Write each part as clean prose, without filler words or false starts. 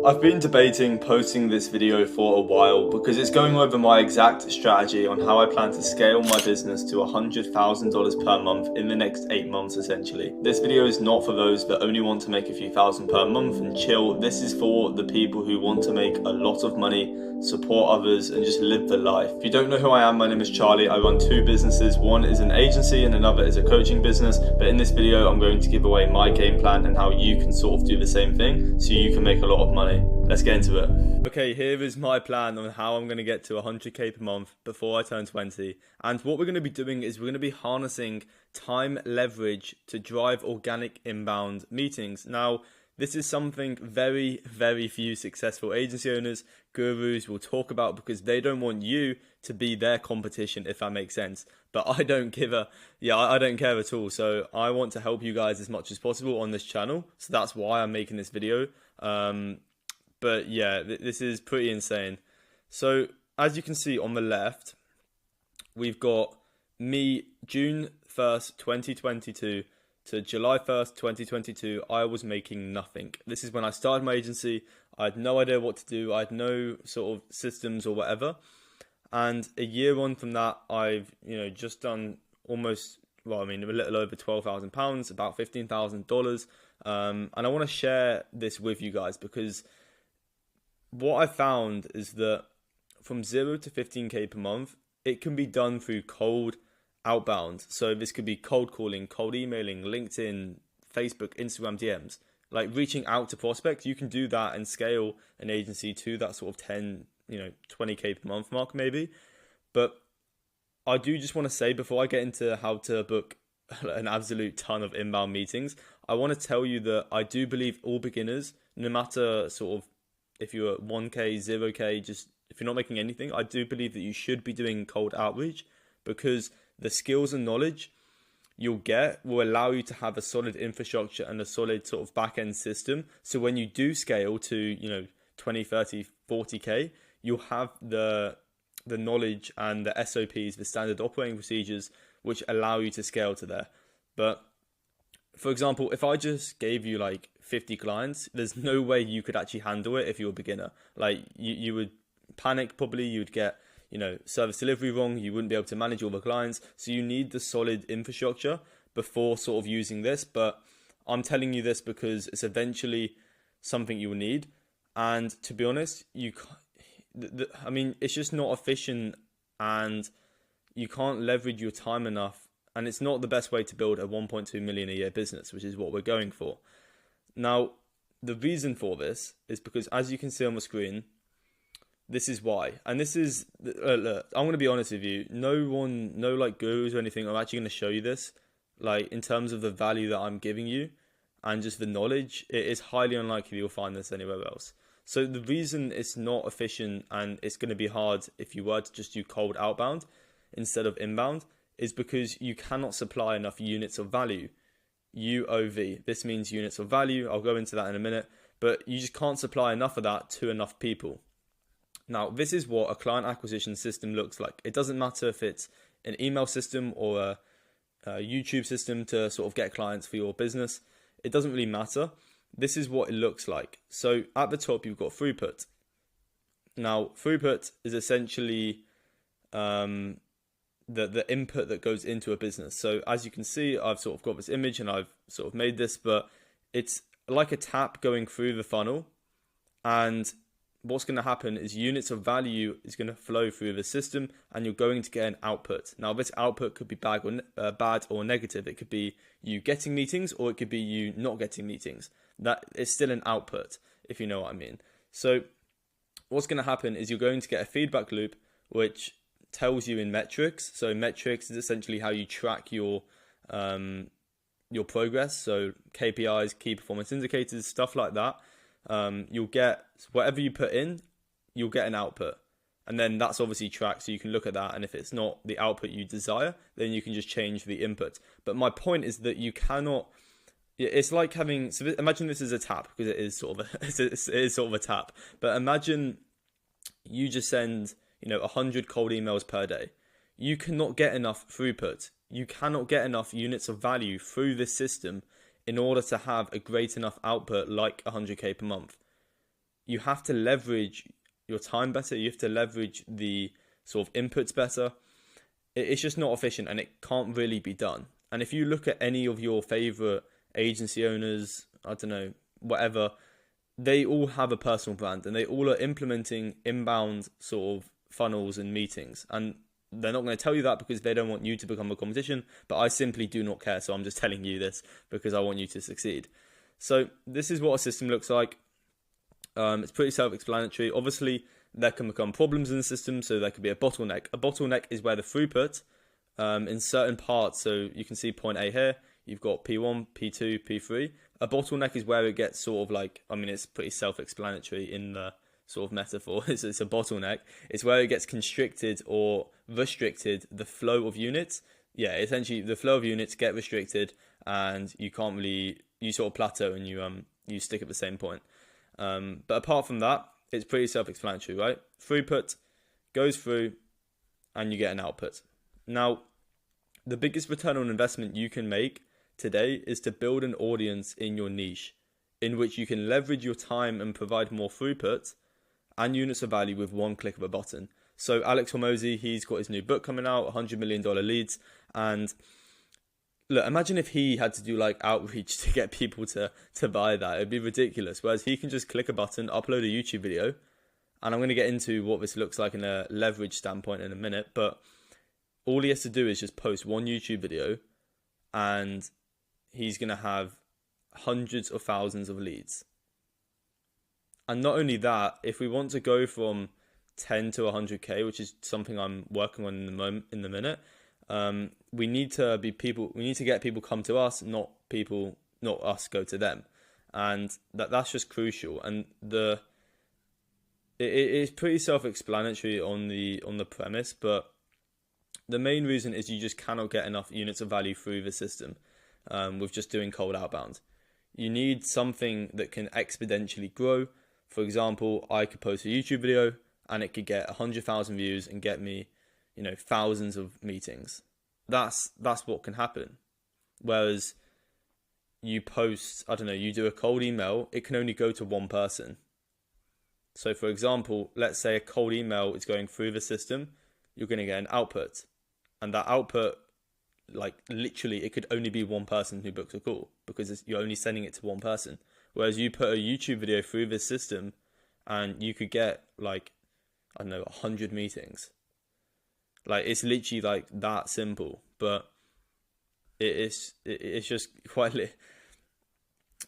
I've been debating posting this video for a while because it's going over my exact strategy on how I plan to scale my business to $100,000 per month in the next 8 months essentially. This video is not for those that only want to make a few thousand per month and chill. This is for the people who want to make a lot of money, support others and just live the life. If you don't know who I am, my name is Charlie. I run two businesses. One is an agency and another is a coaching business. But in this video, I'm going to give away my game plan and how you can sort of do the same thing so you can make a lot of money. Let's get into it. Okay, here is my plan on how I'm going to get to 100k per month before I turn 20. And what we're going to be doing is we're going to be harnessing time leverage to drive organic inbound meetings. Now, this is something very, very few successful agency owners, gurus will talk about because they don't want you to be their competition, if that makes sense. But I don't I don't care at all. So I want to help you guys as much as possible on this channel. So that's why I'm making this video. But yeah, this is pretty insane. So as you can see on the left, we've got me June 1st, 2022 to July 1st, 2022. I was making nothing. This is when I started my agency. I had no idea what to do. I had no sort of systems or whatever. And a year on from that, I've just done almost, a little over £12,000, about $15,000. And I want to share this with you guys because what I found is that from 0 to 15k per month, it can be done through cold outbound. So this could be cold calling, cold emailing, LinkedIn, Facebook, Instagram DMs, like reaching out to prospects. You can do that and scale an agency to that sort of 10, 20k per month mark maybe. But I do just want to say before I get into how to book an absolute ton of inbound meetings, I want to tell you that I do believe all beginners, no matter sort of if you're at 1k, 0k, just if you're not making anything, I do believe that you should be doing cold outreach because the skills and knowledge you'll get will allow you to have a solid infrastructure and a solid sort of back-end system. So when you do scale to, 20, 30, 40k, you'll have the knowledge and the SOPs, the standard operating procedures, which allow you to scale to there. But for example, if I just gave you like 50 clients, there's no way you could actually handle it if you're a beginner. Like you would panic probably, you would get, service delivery wrong, you wouldn't be able to manage all the clients. So you need the solid infrastructure before sort of using this. But I'm telling you this because it's eventually something you will need. And to be honest, it's just not efficient and you can't leverage your time enough. And it's not the best way to build a 1.2 million a year business, which is what we're going for. Now, the reason for this is because, as you can see on the screen, this is why. And this is, look, I'm going to be honest with you. No like gurus or anything, I'm actually going to show you this. Like in terms of the value that I'm giving you and just the knowledge, it is highly unlikely you'll find this anywhere else. So the reason it's not efficient and it's going to be hard if you were to just do cold outbound instead of inbound is because you cannot supply enough units of value. UOV. This means units of value. I'll go into that in a minute, but you just can't supply enough of that to enough people. Now, this is what a client acquisition system looks like. It doesn't matter if it's an email system or a YouTube system to sort of get clients for your business. It doesn't really matter. This is what it looks like. So at the top, you've got throughput. Now, throughput is essentially the input that goes into a business. So as you can see, I've sort of got this image and I've sort of made this, but it's like a tap going through the funnel. And what's going to happen is units of value is going to flow through the system and you're going to get an output. Now, this output could be bad or negative. It could be you getting meetings or it could be you not getting meetings. That is still an output, if you know what I mean. So what's going to happen is you're going to get a feedback loop, which tells you in metrics. So metrics is essentially how you track your progress. So KPIs, key performance indicators, stuff like that. You'll get whatever you put in, you'll get an output. And then that's obviously tracked, so you can look at that. And if it's not the output you desire, then you can just change the input. But my point is that you cannot. It's like having. So imagine this is a tap because it is sort of a tap. But imagine you just send 100 cold emails per day. You cannot get enough throughput. You cannot get enough units of value through this system in order to have a great enough output like 100k per month. you have to leverage your time better. You have to leverage the sort of inputs better. It's just not efficient, and it can't really be done. And if you look at any of your favorite agency owners, I don't know, whatever, they all have a personal brand, and they all are implementing inbound sort of funnels and meetings. And they're not going to tell you that because they don't want you to become a competition, but I simply do not care. So I'm just telling you this because I want you to succeed. So this is what a system looks like. It's pretty self-explanatory. Obviously, there can become problems in the system, so there could be a bottleneck. A bottleneck is where the throughput in certain parts, so you can see point A here, you've got P1, P2, P3. A bottleneck is where it gets sort of like, I mean, it's pretty self-explanatory in the sort of metaphor. It's a bottleneck. It's where it gets constricted or restricted the flow of units. Yeah, essentially the flow of units get restricted, and you can't really, you sort of plateau and you stick at the same point. But apart from that, it's pretty self-explanatory, right? Throughput goes through and you get an output. Now, the biggest return on investment you can make today is to build an audience in your niche in which you can leverage your time and provide more throughput and units of value with one click of a button. So Alex Hormozi, he's got his new book coming out, $100 million leads. And look, imagine if he had to do like outreach to get people to buy that. It'd be ridiculous. Whereas he can just click a button, upload a YouTube video. And I'm going to get into what this looks like in a leverage standpoint in a minute. But all he has to do is just post one YouTube video, and he's going to have hundreds of thousands of leads. And not only that, if we want to go from 10 to 100K, which is something I'm working on in the minute, we need to get people come to us, not us go to them. And that's just crucial. And it's pretty self-explanatory on the premise, but the main reason is you just cannot get enough units of value through the system with just doing cold outbound. You need something that can exponentially grow. For example, I could post a YouTube video and it could get 100,000 views and get me, thousands of meetings. That's what can happen. Whereas you post, you do a cold email, it can only go to one person. So for example, let's say a cold email is going through the system, you're going to get an output. And that output, like literally, it could only be one person who books a call because you're only sending it to one person. Whereas you put a YouTube video through this system and you could get 100 meetings. Like, it's literally like that simple, but it's just quite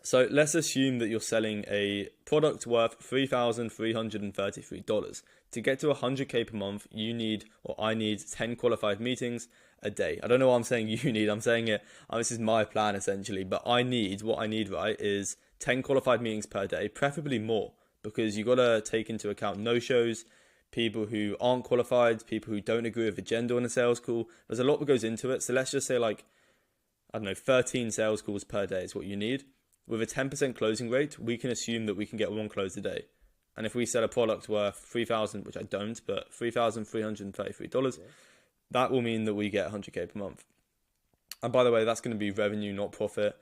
So let's assume that you're selling a product worth $3,333. To get to 100K per month, I need 10 qualified meetings a day. I don't know what I'm saying you need. I'm saying it, this is my plan essentially, but what I need, right, is 10 qualified meetings per day, preferably more, because you got to take into account no-shows, people who aren't qualified, people who don't agree with the agenda on a sales call. There's a lot that goes into it. So let's just say 13 sales calls per day is what you need. With a 10% closing rate, we can assume that we can get one close a day. And if we sell a product worth $3,000, which I don't, but $3,333, that will mean that we get 100K per month. And by the way, that's going to be revenue, not profit.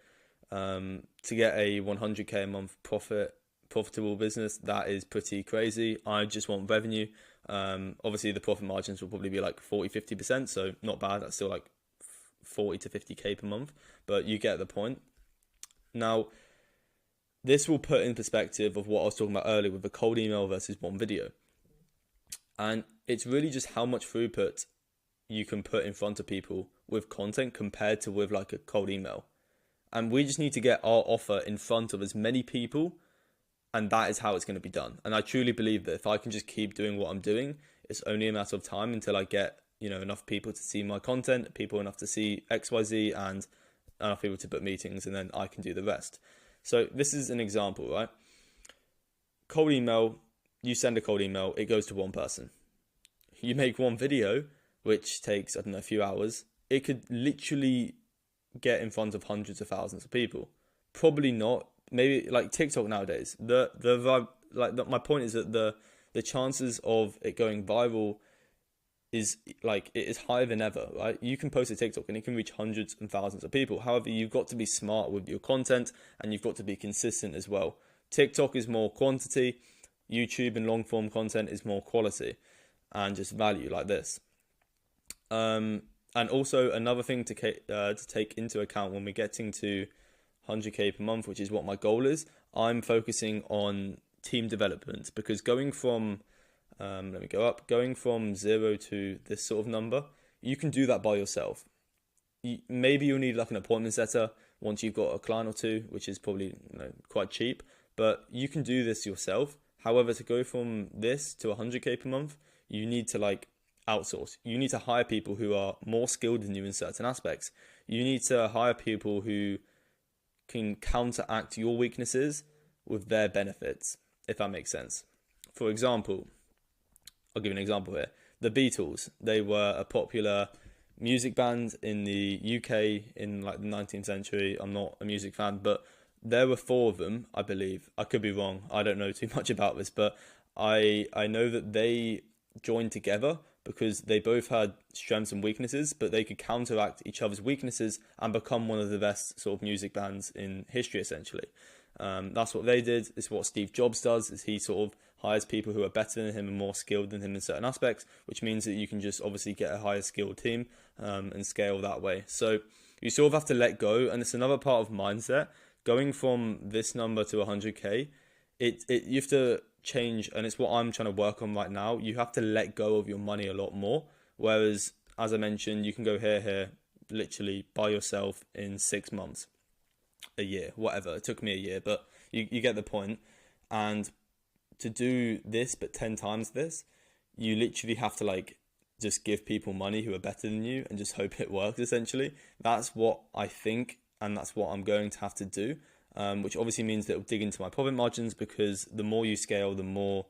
To get a 100K a month profitable business, that is pretty crazy. I just want revenue. Obviously, the profit margins will probably be 40-50%, so not bad. That's still 40 to 50K per month, but you get the point. Now, this will put in perspective of what I was talking about earlier with the cold email versus one video. And it's really just how much throughput you can put in front of people with content compared to with a cold email. And we just need to get our offer in front of as many people, and that is how it's going to be done. And I truly believe that if I can just keep doing what I'm doing, it's only a matter of time until I get, enough people to see my content, people enough to see XYZ, and enough people to book meetings, and then I can do the rest. So this is an example, right? Cold email, you send a cold email, it goes to one person. You make one video, which takes, a few hours. It could literally get in front of hundreds of thousands of people. Probably not. Maybe TikTok nowadays. My point is that the chances of it going viral is it is higher than ever, right? You can post a TikTok and it can reach hundreds and thousands of people. However, you've got to be smart with your content and you've got to be consistent as well. TikTok is more quantity. YouTube and long form content is more quality and just value like this. And also another thing to take into account when we're getting to 100k per month, which is what my goal is, I'm focusing on team development, because going from going from 0 to this sort of number, you can do that by yourself. Maybe you'll need like an appointment setter once you've got a client or two, which is probably quite cheap, but you can do this yourself. However, to go from this to 100k per month, you need to like outsource. You need to hire people who are more skilled than you in certain aspects. You need to hire people who can counteract your weaknesses with their benefits, if that makes sense. For example, I'll give you an example here. The Beatles, they were a popular music band in the UK in like the 19th century. I'm not a music fan, but there were 4 of them, I believe. I could be wrong. I don't know too much about this, but I know that they joined together because they both had strengths and weaknesses, but they could counteract each other's weaknesses and become one of the best sort of music bands in history, essentially. That's what they did. It's what Steve Jobs does, is he sort of hires people who are better than him and more skilled than him in certain aspects, which means that you can just obviously get a higher skilled team and scale that way. So you sort of have to let go, and it's another part of mindset. Going from this number to 100k, you have to change, and it's what I'm trying to work on right now. You have to let go of your money a lot more. Whereas, as I mentioned, you can go here, literally by yourself in 6 months, a year, whatever. It took me a year, but you get the point. And to do this, but 10 times this, you literally have to like just give people money who are better than you and just hope it works, essentially. That's what I think, and that's what I'm going to have to do. Which obviously means that it'll dig into my profit margins, because the more you scale, the more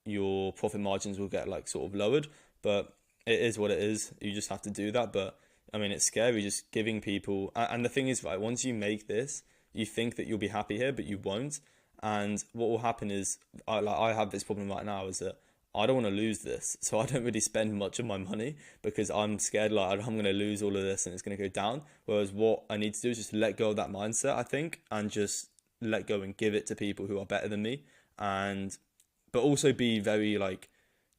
your profit margins will get like sort of lowered. But it is what it is. You just have to do that. But I mean, it's scary just giving people. And the thing is, right, once you make this, you think that you'll be happy here, but you won't. And what will happen is, I have this problem right now, is that I don't want to lose this, so I don't really spend much of my money because I'm scared like I'm going to lose all of this and it's going to go down. Whereas what I need to do is just let go of that mindset, I think, and just let go and give it to people who are better than me, but also be very like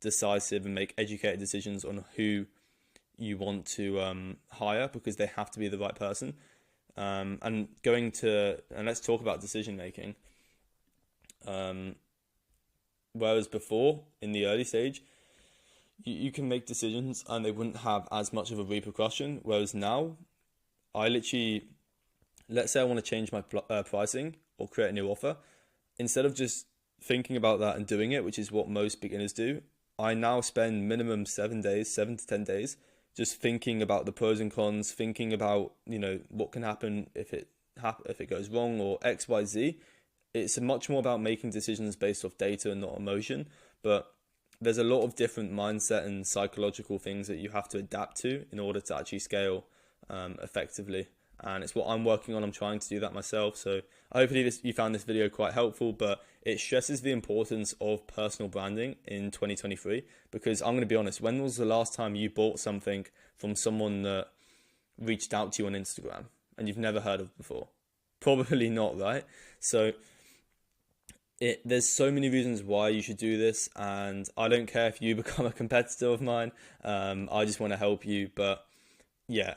decisive and make educated decisions on who you want to hire, because they have to be the right person. And let's talk about decision making. Whereas before, in the early stage, you can make decisions and they wouldn't have as much of a repercussion. Whereas now, I literally, let's say I want to change my pricing or create a new offer. Instead of just thinking about that and doing it, which is what most beginners do, I now spend minimum 7 to 10 days, just thinking about the pros and cons, thinking about, what can happen if it goes wrong, or X, Y, Z. It's much more about making decisions based off data and not emotion. But there's a lot of different mindset and psychological things that you have to adapt to in order to actually scale effectively. And it's what I'm working on. I'm trying to do that myself. So hopefully you found this video quite helpful, but it stresses the importance of personal branding in 2023. Because I'm going to be honest, when was the last time you bought something from someone that reached out to you on Instagram and you've never heard of before? Probably not, right? So there's so many reasons why you should do this, and I don't care if you become a competitor of mine. I just want to help you. But yeah,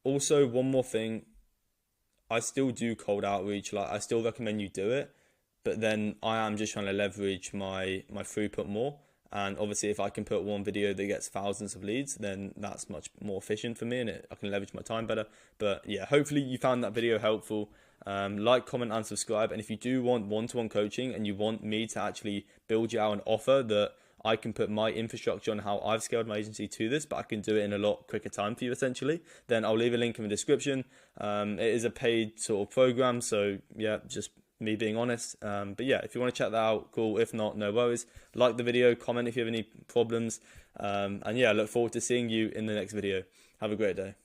also one more thing, I still do cold outreach. Like, I still recommend you do it, but then I am just trying to leverage my throughput more. And obviously, if I can put one video that gets thousands of leads, then that's much more efficient for me, and I can leverage my time better. But yeah, hopefully you found that video helpful. Like, comment, and subscribe. And if you do want one-to-one coaching and you want me to actually build you out an offer that I can put my infrastructure on how I've scaled my agency to this, but I can do it in a lot quicker time for you, essentially, then I'll leave a link in the description. It is a paid sort of program, so yeah, just me being honest. But yeah, if you want to check that out, cool. If not, no worries. Like the video, comment if you have any problems. And yeah, I look forward to seeing you in the next video. Have a great day.